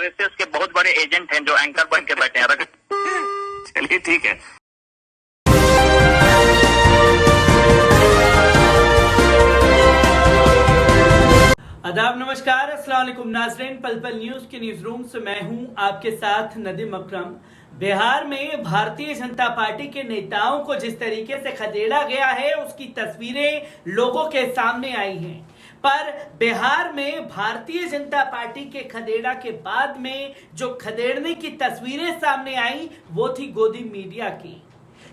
RSS के बहुत बड़े एजेंट हैं जो एंकर बन के बैठे हैं। चलिए ठीक है। आदाब, नमस्कार, अस्सलाम वालेकुम नाज़रीन। पल पल न्यूज के न्यूज रूम से मैं हूं आपके साथ नदीम अकरम। बिहार में भारतीय जनता पार्टी के नेताओं को जिस तरीके से खदेड़ा गया है उसकी तस्वीरें लोगों के सामने आई हैं, पर बिहार में भारतीय जनता पार्टी के खदेड़ा के बाद में जो खदेड़ने की तस्वीरें सामने आई वो थी गोदी मीडिया की,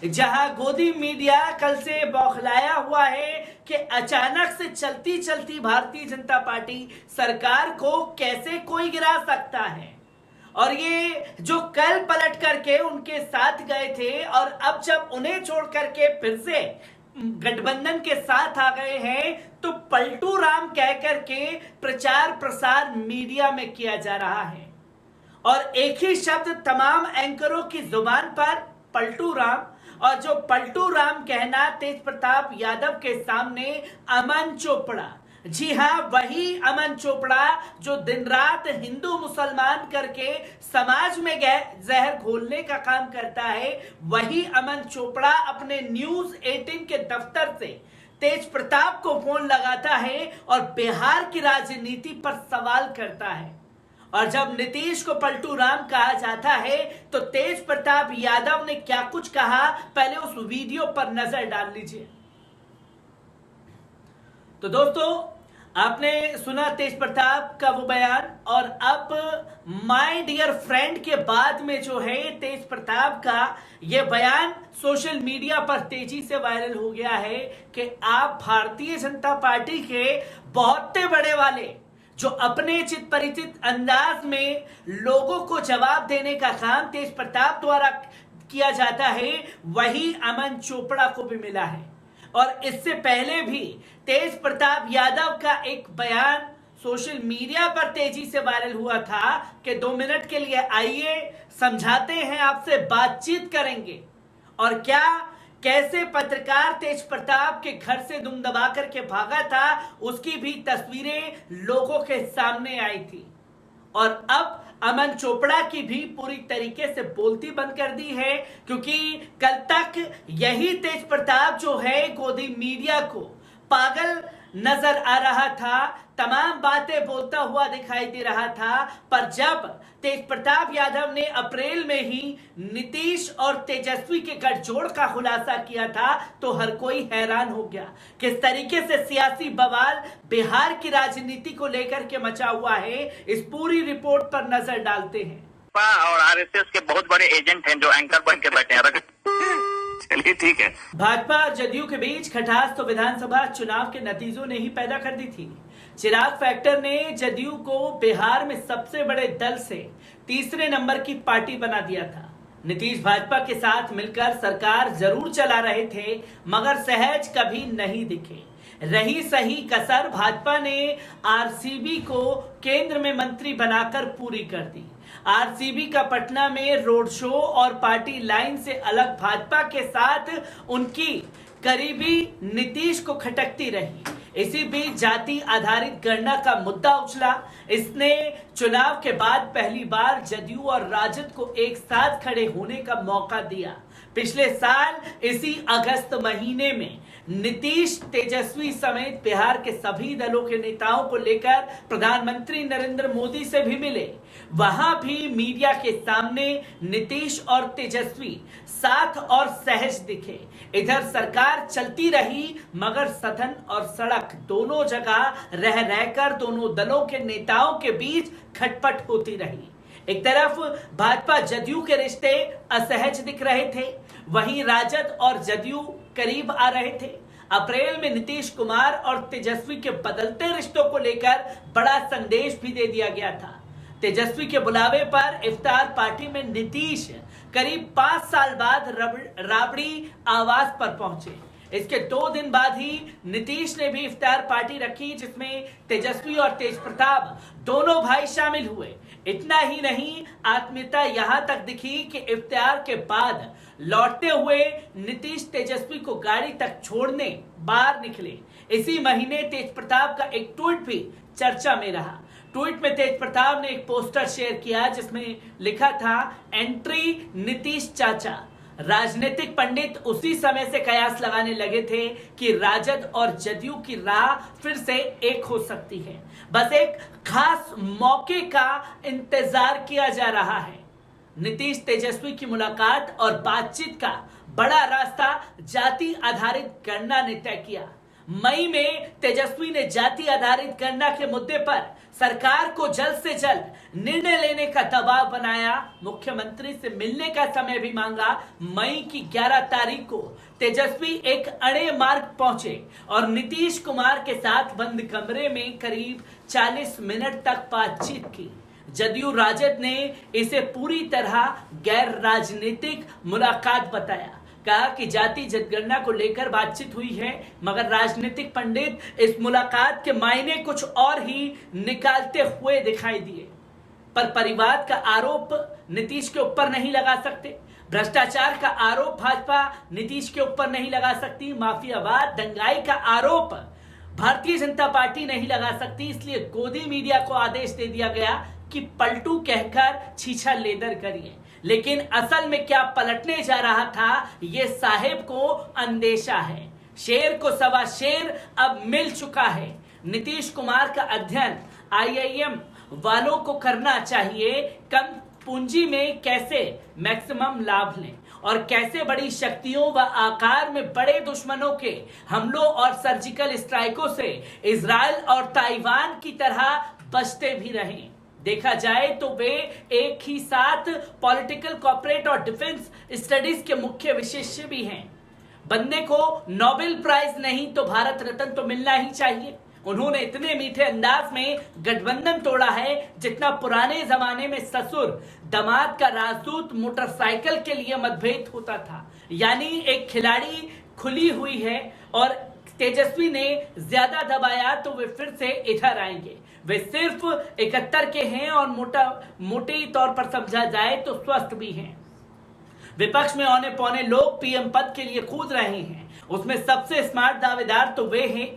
जहां गोदी मीडिया कल से बौखलाया हुआ है कि अचानक से चलती चलती भारतीय जनता पार्टी सरकार को कैसे कोई गिरा सकता है। और ये जो कल पलट करके उनके साथ गए थे और अब जब उन्हें छोड़ करके फिर से गठबंधन के साथ आ गए हैं तो पलटू राम कह करके प्रचार प्रसार मीडिया में किया जा रहा है। और एक ही शब्द तमाम एंकरों की जुबान पर, पलटू राम। और जो पलटू राम कहना तेज प्रताप यादव के सामने अमन चोपड़ा, जी हां, वही अमन चोपड़ा जो दिन रात हिंदू मुसलमान करके समाज में जहर घोलने का काम करता है, वही अमन चोपड़ा अपने न्यूज 18 के दफ्तर से तेज प्रताप को फोन लगाता है और बिहार की राजनीति पर सवाल करता है। और जब नीतीश को पलटू राम कहा जाता है तो तेज प्रताप यादव ने क्या कुछ कहा, पहले उस वीडियो पर नजर डाल लीजिए। तो दोस्तों, आपने सुना तेज प्रताप का वो बयान, और अब माय डियर फ्रेंड के बाद में जो है तेज प्रताप का ये बयान सोशल मीडिया पर तेजी से वायरल हो गया है कि आप भारतीय जनता पार्टी के बहुत बड़े वाले जो अपने चित परिचित अंदाज में लोगों को जवाब देने का काम तेज प्रताप द्वारा किया जाता है, वही अमन चोपड़ा को भी मिला है। और इससे पहले भी तेज प्रताप यादव का एक बयान सोशल मीडिया पर तेजी से वायरल हुआ था कि 2 मिनट के लिए आइए, समझाते हैं, आपसे बातचीत करेंगे। और क्या कैसे पत्रकार तेज प्रताप के घर से दुम दबा करके भागा था उसकी भी तस्वीरें लोगों के सामने आई थी। और अब अमन चोपड़ा की भी पूरी तरीके से बोलती बंद कर दी है, क्योंकि कल तक यही तेज प्रताप जो है गोदी मीडिया को पागल नजर आ रहा था, तमाम बातें बोलता हुआ दिखाई दे रहा था। पर जब तेज प्रताप यादव ने अप्रैल में ही नीतीश और तेजस्वी के गठजोड़ का खुलासा किया था तो हर कोई हैरान हो गया किस तरीके से सियासी बवाल बिहार की राजनीति को लेकर के मचा हुआ है। इस पूरी रिपोर्ट पर नजर डालते हैं। और आरएसएस के बहुत बड़े एजेंट हैं जो एंकर बन के बैठे हैं। चलिए ठीक है। भाजपा और जदयू के बीच खटास तो विधानसभा चुनाव के नतीजों ने ही पैदा कर दी थी। चिराग फैक्टर ने जदयू को बिहार में सबसे बड़े दल से तीसरे नंबर की पार्टी बना दिया था। नीतीश भाजपा के साथ मिलकर सरकार जरूर चला रहे थे, मगर सहज कभी नहीं दिखे। रही सही कसर भाजपा ने आरसीबी को केंद्र में मंत्री बनाकर पूरी कर दी। आरसीबी का पटना में रोड शो और पार्टी लाइन से अलग भाजपा के साथ उनकी करीबी नीतीश को खटकती रही। इसी बीच जाति आधारित गणना का मुद्दा उछला। इसने चुनाव के बाद पहली बार जदयू और राजद को एक साथ खड़े होने का मौका दिया। पिछले साल इसी अगस्त महीने में नीतीश तेजस्वी समेत बिहार के सभी दलों के नेताओं को लेकर प्रधानमंत्री नरेंद्र मोदी से भी मिले। वहां भी मीडिया के सामने नीतीश और तेजस्वी साथ और सहज दिखे। इधर सरकार चलती रही, मगर सदन और सड़क दोनों जगह रह रहकर दोनों दलों के नेताओं के बीच खटपट होती रही। एक तरफ भाजपा जदयू के रिश्ते असहज दिख रहे थे, वहीं राजद और जदयू करीब आ रहे थे। अप्रैल में नीतीश कुमार और तेजस्वी के बदलते रिश्तों को लेकर बड़ा संदेश भी दे दिया गया था। तेजस्वी के बुलावे पर इफ्तार पार्टी में नीतीश करीब 5 साल बाद राबड़ी आवास पर पहुंचे। इसके 2 दिन बाद ही नीतीश ने भी इफ्तार पार्टी रखी, जिसमें तेजस्वी और तेज प्रताप दोनों भाई शामिल हुए। इतना ही नहीं, आत्मीयता यहां तक दिखी कि इफ्तार के बाद लौटते हुए नीतीश तेजस्वी को गाड़ी तक छोड़ने बाहर निकले। इसी महीने तेज प्रताप का एक ट्वीट भी चर्चा में रहा। ट्वीट में तेज प्रताप ने एक पोस्टर शेयर किया जिसमें लिखा था, एंट्री नीतीश चाचा। राजनीतिक पंडित उसी समय से कयास लगाने लगे थे कि राजद और जदयू की राह फिर से एक हो सकती है। बस एक खास मौके का इंतजार किया जा रहा है। नीतीश तेजस्वी की मुलाकात और बातचीत का बड़ा रास्ता जाति आधारित गणना ने तय किया। मई में तेजस्वी ने जाति आधारित गणना के मुद्दे पर सरकार को जल्द से जल्द निर्णय लेने का दबाव बनाया। मुख्यमंत्री से मिलने का समय भी मांगा। मई की 11 तारीख को तेजस्वी एक अड़े मार्ग पहुंचे और नीतीश कुमार के साथ बंद कमरे में करीब 40 मिनट तक बातचीत की। जदयू राजद ने इसे पूरी तरह गैर राजनीतिक मुलाकात बताया। कहा कि जाति जनगणना को लेकर बातचीत हुई है, मगर राजनीतिक पंडित इस मुलाकात के मायने कुछ और ही निकालते हुए दिखाई दिए। पर परिवाद का आरोप नीतीश के ऊपर नहीं लगा सकते। भ्रष्टाचार का आरोप भाजपा नीतीश के ऊपर नहीं लगा सकती। माफियावाद, दंगाई का आरोप भारतीय जनता पार्टी नहीं लगा सकती। इसलिए गोदी मीडिया को आदेश दे दिया गया कि पलटू कहकर छीछा लेदर करिए। लेकिन असल में क्या पलटने जा रहा था, ये साहेब को अंदेशा है। शेर को सवा शेर अब मिल चुका है। नीतीश कुमार का अध्ययन IIM वालों को करना चाहिए। कम पूंजी में कैसे मैक्सिमम लाभ लें और कैसे बड़ी शक्तियों व आकार में बड़े दुश्मनों के हमलों और सर्जिकल स्ट्राइकों से इजराइल और ताइवान की तरह बचते भी रहें। देखा जाए तो वे एक ही साथ पॉलिटिकल, कॉर्पोरेट और डिफेंस स्टडीज के मुख्य विशेषज्ञ भी हैं। बंदे को नोबेल प्राइज नहीं तो भारत रत्न तो मिलना ही चाहिए। उन्होंने इतने मीठे अंदाज में गठबंधन तोड़ा है जितना पुराने जमाने में ससुर दामाद का राजदूत मोटरसाइकिल के लिए मतभेद होता था। यानी एक खिलाड़ी खुली हुई है और तेजस्वी ने ज्यादा दबाया तो वे फिर से इधर आएंगे। वे सिर्फ 71 के हैं और मोटे तौर पर समझा जाए तो स्वस्थ भी हैं। विपक्ष में औने पौने लोग पीएम पद के लिए कूद रहे हैं। उसमें सबसे स्मार्ट दावेदार तो वे हैं।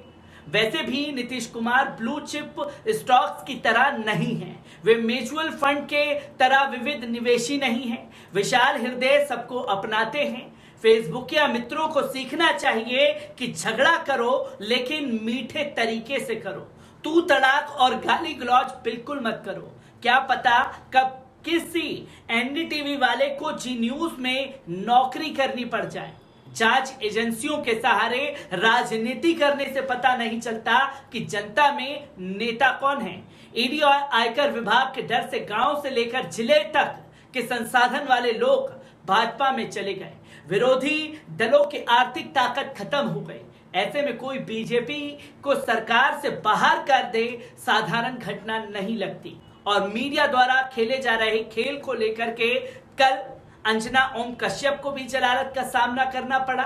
वैसे भी Nitish Kumar blue chip stocks की तरह नहीं हैं। वे म्यूचुअल फंड के तरह विविध निवेशी नहीं हैं। विशाल हृदय सबको अपनाते हैं। फेसबुक या मित्रों को सीखना चाहिए कि झगड़ा करो लेकिन मीठे तरीके से करो। तू तड़ाक और गाली गलौज बिल्कुल मत करो। क्या पता कब किसी NDTV वाले को जी न्यूज में नौकरी करनी पड़ जाए। जांच एजेंसियों के सहारे राजनीति करने से पता नहीं चलता कि जनता में नेता कौन है। ईडी और आयकर विभाग के डर से गांव से लेकर जिले तक के संसाधन वाले लोग भाजपा में चले गए। विरोधी दलों की आर्थिक ताकत खत्म हो गई। ऐसे में कोई बीजेपी को सरकार से बाहर कर दे साधारण घटना नहीं लगती। और मीडिया द्वारा खेले जा रहे खेल को लेकर के कल अंजना ओम कश्यप को भी जलालत का सामना करना पड़ा।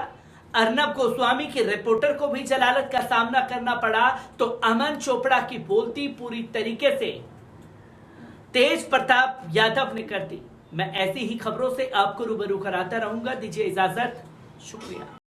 अर्नब गोस्वामी के रिपोर्टर को भी जलालत का सामना करना पड़ा। तो अमन चोपड़ा की बोलती पूरी तरीके से तेज प्रताप यादव ने कर दी। मैं ऐसी ही खबरों से आपको रूबरू कराता रहूंगा। दीजिए इजाजत, शुक्रिया।